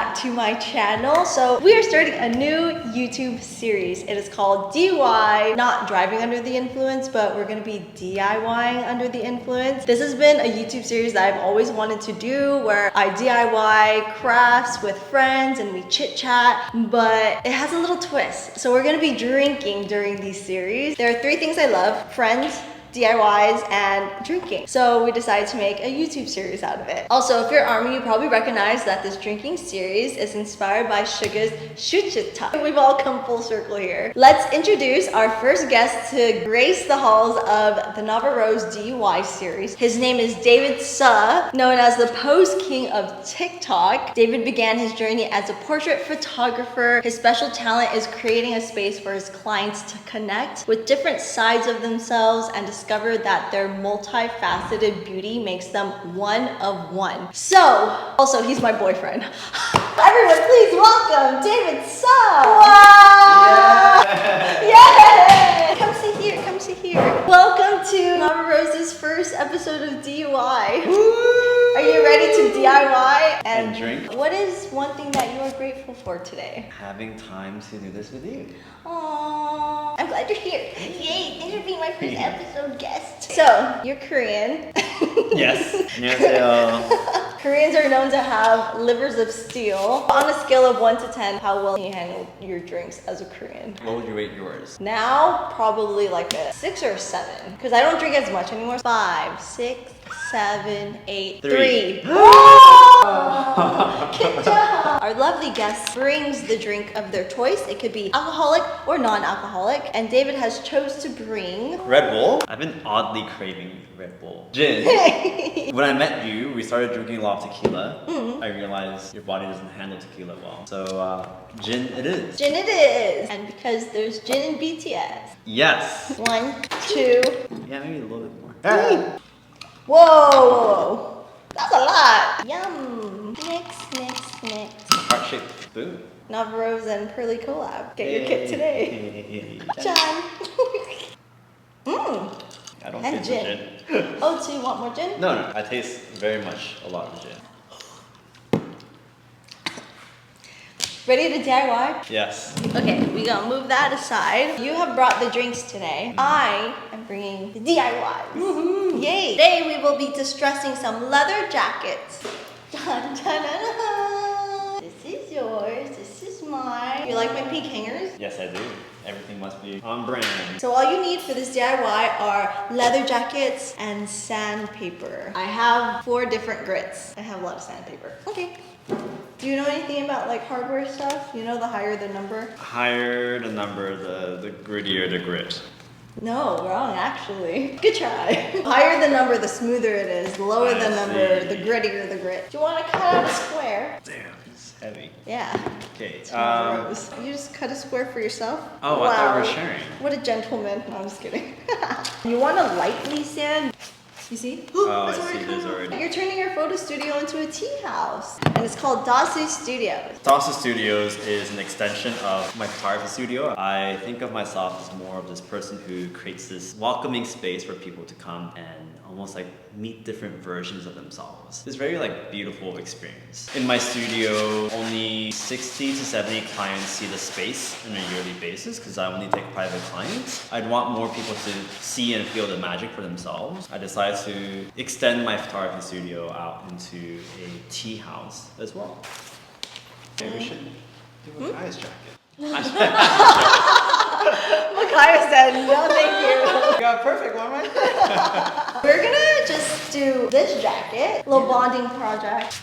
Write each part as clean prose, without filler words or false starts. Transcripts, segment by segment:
back to my channel. So we are starting a new YouTube series. It is called DIY, not driving under the influence, but we're gonna be DIYing under the influence. This has been a YouTube series that I've always wanted to do, where I DIY crafts with friends and we chit chat, but it has a little twist. So we're gonna be drinking during these series. There are three things I love: friends, DIYs, and drinking. So we decided to make a YouTube series out of it. Also, if you're ARMY, you probably recognize that this drinking series is inspired by Suga's Shuchita. We've all come full circle here. Let's introduce our first guest to grace the halls of the Nava Rose DIY series. His name is David Suh, known as the Pose King of TikTok. David began his journey as a portrait photographer. His special talent is creating a space for his clients to connect with different sides of themselves and discover that their multifaceted beauty makes them one of one. So, also he's my boyfriend. Everyone, please welcome David Suh. Wow! Yeah! Come sit here, come sit here. Welcome to Nava Rose's first episode of DIY. Are you ready to DIY and drink? What is one thing that you are grateful for today? Having time to do this with you. Aww, I'm glad you're here. Yay, thanks for being my first episode guest. So, you're Korean. Yes. 안녕하세요. Koreans are known to have livers of steel. On a scale of 1 to 10, how well can you handle your drinks as a Korean? What would you rate yours? Now, probably like a 6 or 7. Because I don't drink as much anymore. 5, 6, 7, 8, 3. Good job. Our lovely guest brings the drink of their choice. It could be alcoholic or non-alcoholic. And David has chose to bring Red Bull. I've been oddly craving Red Bull. Gin. When I met you, we started drinking a lot of tequila. I realized your body doesn't handle tequila well. So gin it is. Gin it is. And because there's gin in BTS. Yes. 1, 2. Yeah, maybe a little bit more. 3. Whoa! That's a lot! Yum! Next. Heart-shaped spoon. Nava Rose and Pearly collab. Get your kit today. Chan! I don't And taste gin. the gin. Oh, so you want more gin? No, I taste very much a lot of gin. Ready to DIY? Yes. Okay, we gonna move that aside. You have brought the drinks today. I am bringing the DIYs. Woohoo! Yay! Today we will be distressing some leather jackets. Dun, dun, dun, dun. This is yours. This is mine. You like my pink hangers? Yes, I do. Everything must be on brand. So all you need for this DIY are leather jackets and sandpaper. I have 4 different grits. I have a lot of sandpaper. Okay. Do you know anything about like hardware stuff? You know, the higher the number? Higher the number, the grittier the grit. No, wrong actually. Good try. Higher the number, the smoother it is. The lower the number, the grittier the grit. Do you want to cut out a square? Damn, it's heavy. Yeah. Okay. You just cut a square for yourself? Oh, wow. I thought we were sharing. What a gentleman. No, I'm just kidding. You want to lightly sand? You see? Oh, I see. There's already. You're turning your photo studio into a tea house. And it's called dasu Studios. Dasu Studios is an extension of my photography studio. I think of myself as more of this person who creates this welcoming space for people to come and almost like meet different versions of themselves. It's very like beautiful experience. In my studio, only 60 to 70 clients see the space on a yearly basis because I only take private clients. I'd want more people to see and feel the magic for themselves. I decided to extend my photography studio out into a tea house as well. Maybe we should do a guy's jacket. Makaya said, no thank you. You got a perfect one, right? We're gonna just do this jacket, little bonding project.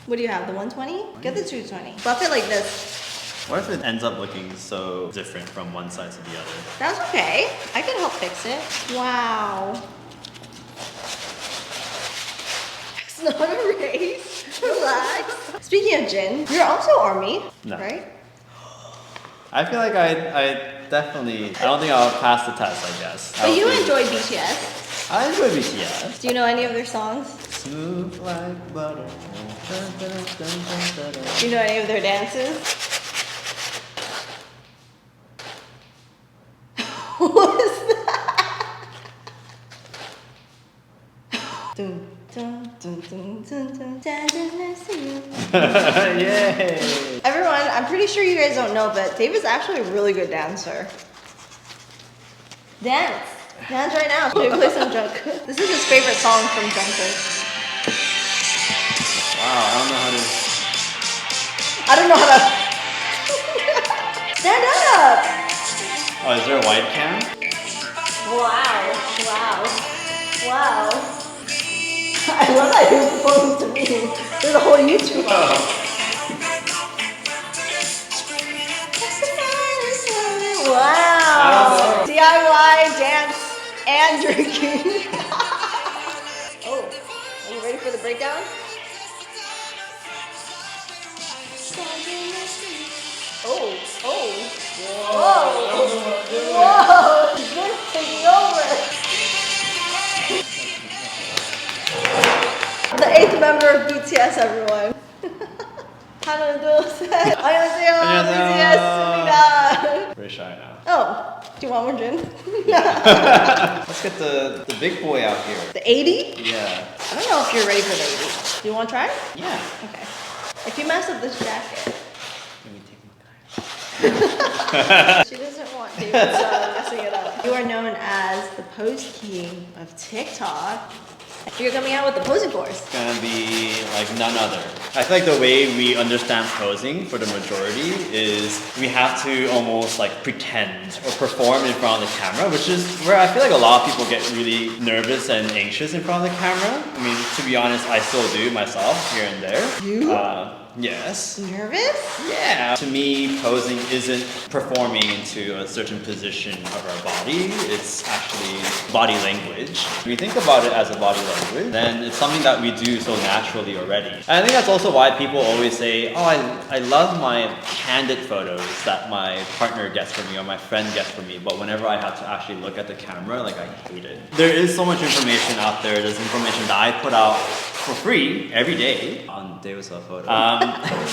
What do you have, the 120? Get the 220. Buff it like this. What if it ends up looking so different from one side to the other? That's okay. I can help fix it. Wow. It's not a race. Relax. Speaking of gin, you're also ARMY, No. right? I feel like I definitely, I don't think I'll pass the test, I guess. But you enjoy BTS. I enjoy BTS. Do you know any of their songs? Smooth like butter. Do you know any of their dances? What was that? Dun, dun, dun, dun, dun, dun, dun, dun, dun. Yay! Everyone, I'm pretty sure you guys don't know, but Dave is actually a really good dancer. Dance. Dance right now. Should we play some Junk? This is his favorite song from Jungkook. Wow, I don't know how to. I don't know how to. Stand up! Oh, is there a wide cam? Wow. Wow. Wow. I love that you're performing to me. There's a whole YouTube on it. Wow. DIY, dance, and drinking. Oh, are you ready for the breakdown? Oh, oh, whoa, whoa, this taking over. The 8th member of BTS, everyone. 하나, 둘, 셋. 안녕하세요, BTS입니다. Pretty shy now. Oh, do you want more gin? Let's get the big boy out here. The 80? Yeah. I don't know if you're ready for the 80. Do you want to try? Yeah. Okay. If you mess up this jacket. Let me take my time. She doesn't want David messing it up. You are known as the pose king of TikTok. You're coming out with the posing course. It's gonna be like none other. I feel like the way we understand posing for the majority is we have to almost like pretend or perform in front of the camera, which is where I feel like a lot of people get really nervous and anxious in front of the camera. I mean, to be honest, I still do myself here and there. You? Yes. Nervous? Yeah. To me, posing isn't performing into a certain position of our body. It's actually body language. When you think about it as a body language, then it's something that we do so naturally already. And I think that's also why people always say, oh, I love my candid photos that my partner gets for me or my friend gets for me, but whenever I have to actually look at the camera, like I hate it. There is so much information out there. There's information that I put out for free every day on David's photo.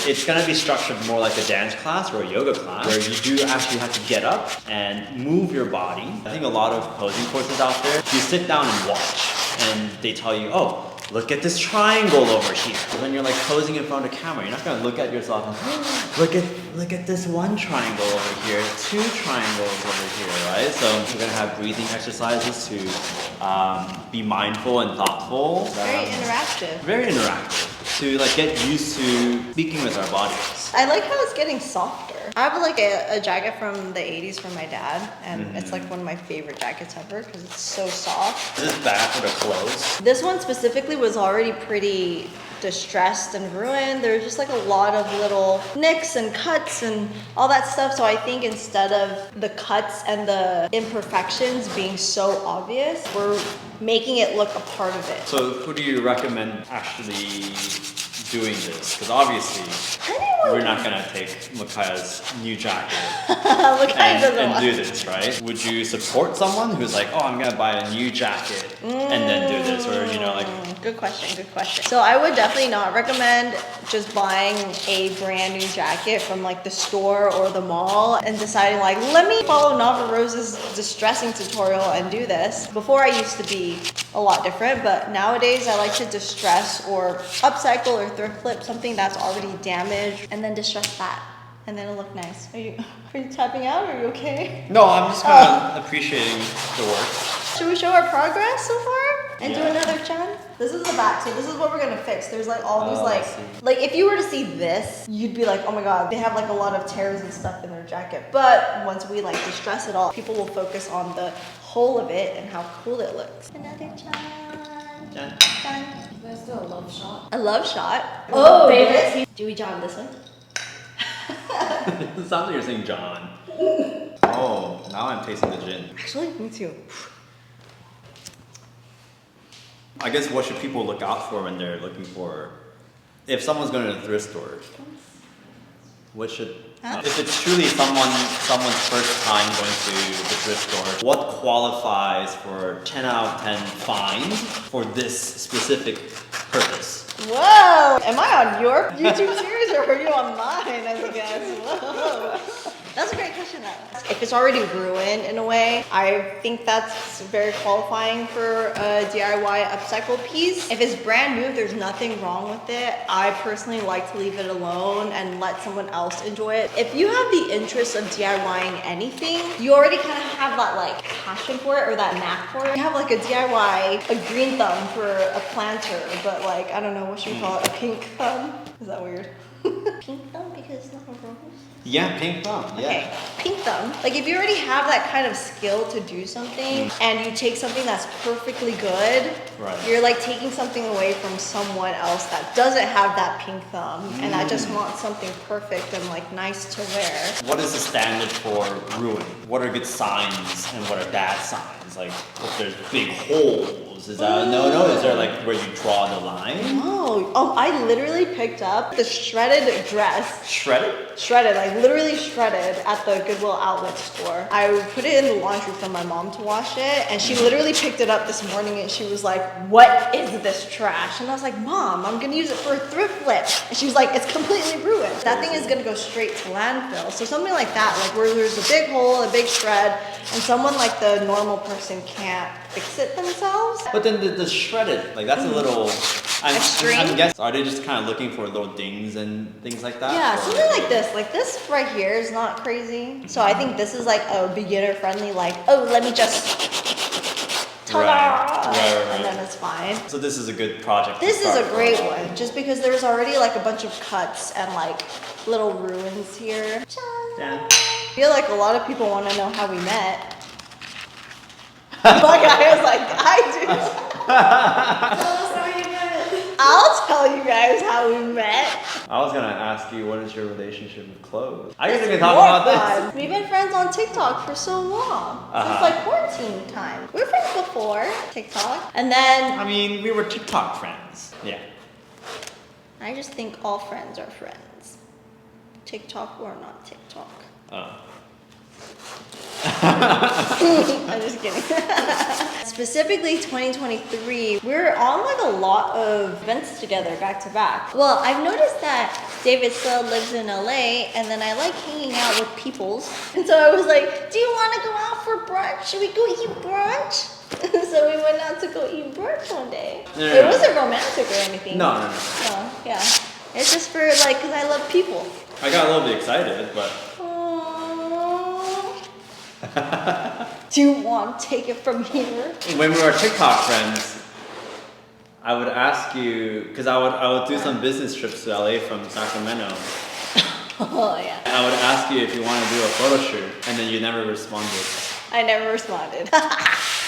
It's gonna be structured more like a dance class or a yoga class where you do actually have to get up and move your body. I think a lot of posing courses out there, you sit down and watch and they tell you, oh, look at this triangle over here. So then you're like posing in front of the camera. You're not gonna look at yourself and look at this one triangle over here, two triangles over here, right? So we're gonna have breathing exercises to be mindful and thoughtful. Very interactive. Very interactive. To like get used to speaking with our bodies. I like how it's getting softer. I have like a jacket from the 80s from my dad, and it's like one of my favorite jackets ever because it's so soft. Is this bad for the clothes? This one specifically was already pretty distressed and ruined. There's just like a lot of little nicks and cuts and all that stuff. So I think instead of the cuts and the imperfections being so obvious, we're making it look a part of it. So who do you recommend actually doing this? Because obviously we're not gonna take Makaya's new jacket and do this, right? Would you support someone who's like, oh, I'm gonna buy a new jacket and then do this, or you know, like? Good question, good question. So I would definitely not recommend just buying a brand new jacket from like the store or the mall and deciding like, let me follow Nava Rose's distressing tutorial and do this. Before I used to be a lot different, but nowadays I like to distress or upcycle or thrift flip something that's already damaged and then distress that. And then it'll look nice. Are you tapping out? Are you okay? No, I'm just kind of appreciating the work. Should we show our progress so far? And do another chan? This is the back, so this is what we're gonna fix. There's like all these like if you were to see this, you'd be like, oh my god, they have like a lot of tears and stuff in their jacket. But once we like distress it all, people will focus on the whole of it and how cool it looks. Another chan. Chan. Chan. You guys do a love shot. A love shot? Oh, this? Do we John this one? It sounds like you're saying John. Oh, now I'm tasting the gin. Actually, me too. I guess what should people look out for when they're looking for, if someone's going to the thrift store, what should, if it's truly someone's first time going to the thrift store, what qualifies for 10 out of 10 find for this specific purpose? Whoa! Am I on your YouTube series or are you on mine as a guest? Whoa! That's a great question though. If it's already ruined in a way, I think that's very qualifying for a DIY upcycle piece. If it's brand new, there's nothing wrong with it. I personally like to leave it alone and let someone else enjoy it. If you have the interest of DIYing anything, you already kind of have that like passion for it or that knack for it. You have like a DIY, a green thumb for a planter, but like, I don't know, what should we call it? A pink thumb? Is that weird? Pink thumb because it's not a rose? Yeah, pink thumb. Yeah. Okay, pink thumb. Like if you already have that kind of skill to do something and you take something that's perfectly good, Right. you're like taking something away from someone else that doesn't have that pink thumb and that just wants something perfect and like nice to wear. What is the standard for ruin? What are good signs and what are bad signs? Like if there's big holes, is that a no-no? Is there like where you draw the line? Oh, I literally picked up the shredded dress. Shredded? Shredded, like literally shredded at the Goodwill outlet store. I put it in the laundry for my mom to wash it, and she literally picked it up this morning and she was like, "What is this trash?" And I was like, "Mom, I'm gonna use it for a thrift flip." And she was like, "It's completely ruined. That thing is gonna go straight to landfill." So something like that, like where there's a big hole, a big shred, and someone like the normal person can't fix it themselves. But then the shredded, like that's a little Extreme? I'm guessing, are they just kind of looking for little dings and things like that? Yeah, Or- something like this. Like this right here is not crazy. So I think this is like a beginner friendly, like, oh, let me just ta-da! Right. And then it's fine. So this is a good project. to This is start a great from. one, just because there was already like a bunch of cuts and like little ruins here. Yeah. I feel like a lot of people want to know how we met. My guy was like, I do. Tell us how you met. I'll tell you guys how we met. I was gonna ask you, what is your relationship with clothes? I guess It's we can talk more about fun. this. We've been friends on TikTok for so long. Since like quarantine time. We were friends before TikTok. And then I mean, we were TikTok friends. Yeah. I just think all friends are friends. TikTok or not TikTok. Oh. I'm just kidding. Specifically 2023, we're on like a lot of events together back to back. Well, I've noticed that David still lives in LA and then I like hanging out with peoples. And so I was like, do you want to go out for brunch? Should we go eat brunch? So we went out to go eat brunch one day. No. It wasn't romantic or anything. No. No, yeah. It's just for like, cause I love people. I got a little bit excited, but Do you want to take it from here? when we were TikTok friends, I would ask you, because I would do some business trips to LA from Sacramento. Oh yeah. I would ask you if you want to do a photo shoot, and then you never responded. I never responded.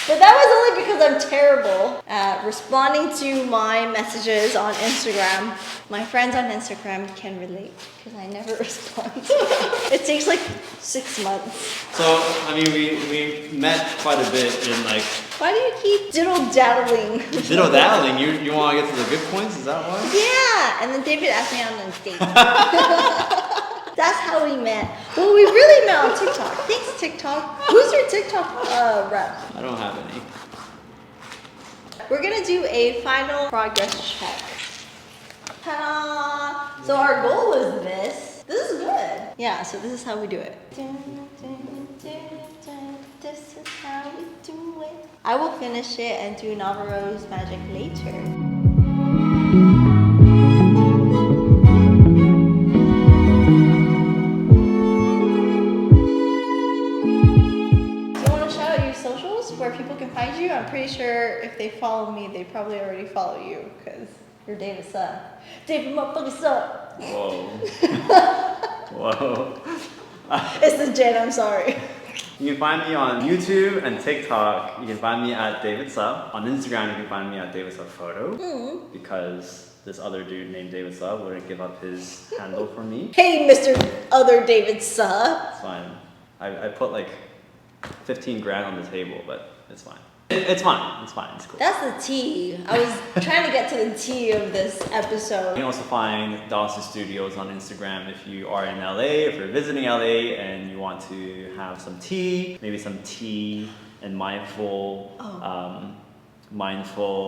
But that was only because I'm terrible at responding to my messages on Instagram. My friends on Instagram can relate because I never respond. It takes like 6 months. So, I mean, we met quite a bit in like Why do you keep diddle-daddling? diddle daddling. You want to get to the good points? Is that why? Yeah, and then David asked me out on a date. That's how we met. Well, we really met on TikTok. Thanks, TikTok. Who's your TikTok rep? I don't have any. We're gonna do a final progress check. Ta-da! So our goal was this. This is good. Yeah, so this is how we do it. This is how we do it. I will finish it and do Navarro's magic later. Where people can find you. I'm pretty sure if they follow me, they probably already follow you because you're David's son. David motherfucking son. Whoa. Whoa. It's the Jen, I'm sorry. You can find me on YouTube and TikTok. You can find me at David Sub. On Instagram, you can find me at David Sub Photo. Because this other dude named David Sub wouldn't give up his handle for me. Hey, Mr. Other David son. It's fine. I put like 15 grand on the table, but it's fine. It's fine. It's fine. It's cool. That's the tea. I was trying to get to the tea of this episode. You can also find Dasu Studios on Instagram if you are in LA, if you're visiting LA and you want to have some tea, maybe some tea and mindful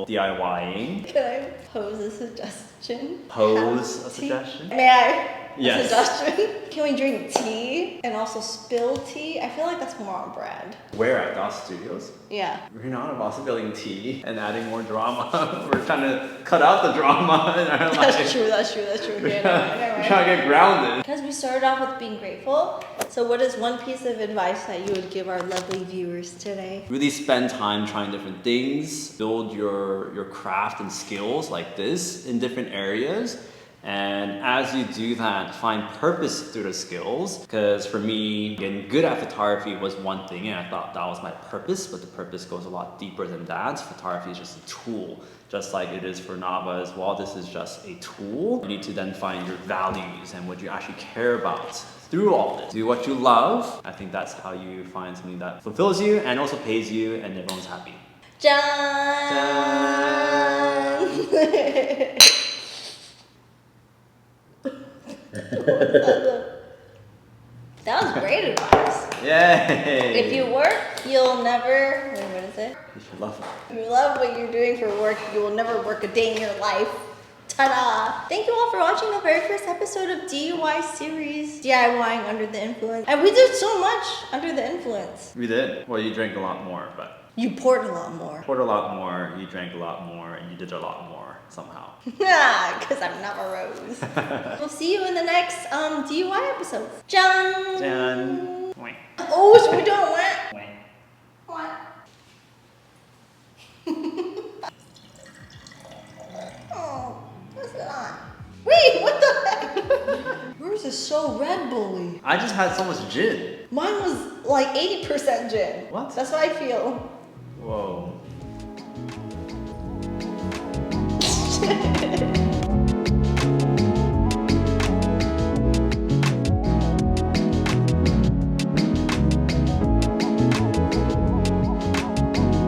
DIYing. Can I pose a suggestion? Pose a suggestion? May I? Yes. Suggestion. Can we drink tea and also spill tea? I feel like that's more on brand. Where at DOS Studios? Yeah. We're not about spilling tea and adding more drama. We're trying to cut out the drama in our life. That's true. Okay, We're trying to get grounded. Because we started off with being grateful. So what is one piece of advice that you would give our lovely viewers today? Really spend time trying different things, build your craft and skills like this in different areas. And as you do that, find purpose through the skills. Because for me, getting good at photography was one thing, and I thought that was my purpose, but the purpose goes a lot deeper than that. Photography is just a tool, just like it is for Nava as well. This is just a tool. You need to then find your values and what you actually care about through all this. Do what you love. I think that's how you find something that fulfills you and also pays you, and everyone's happy. That was great advice. Yay! If you work, you'll never. Wait, what is it? You should love it. If you love what you're doing for work, you will never work a day in your life. Ta-da! Thank you all for watching the very first episode of DIY series, DIYing under the influence. And we did so much under the influence. We did. Well, you drank a lot more, but. You poured a lot more. Poured a lot more, you drank a lot more, and you did a lot more somehow. Yeah, because I'm not a rose. We'll see you in the next DIY episode. Jan! Jan. Oh, so we don't what? What? Oh, what's it on? Wait, what the heck? Yours is so Red Bully. I just had so much gin. Mine was like 80% gin. What? That's what I feel. Whoa.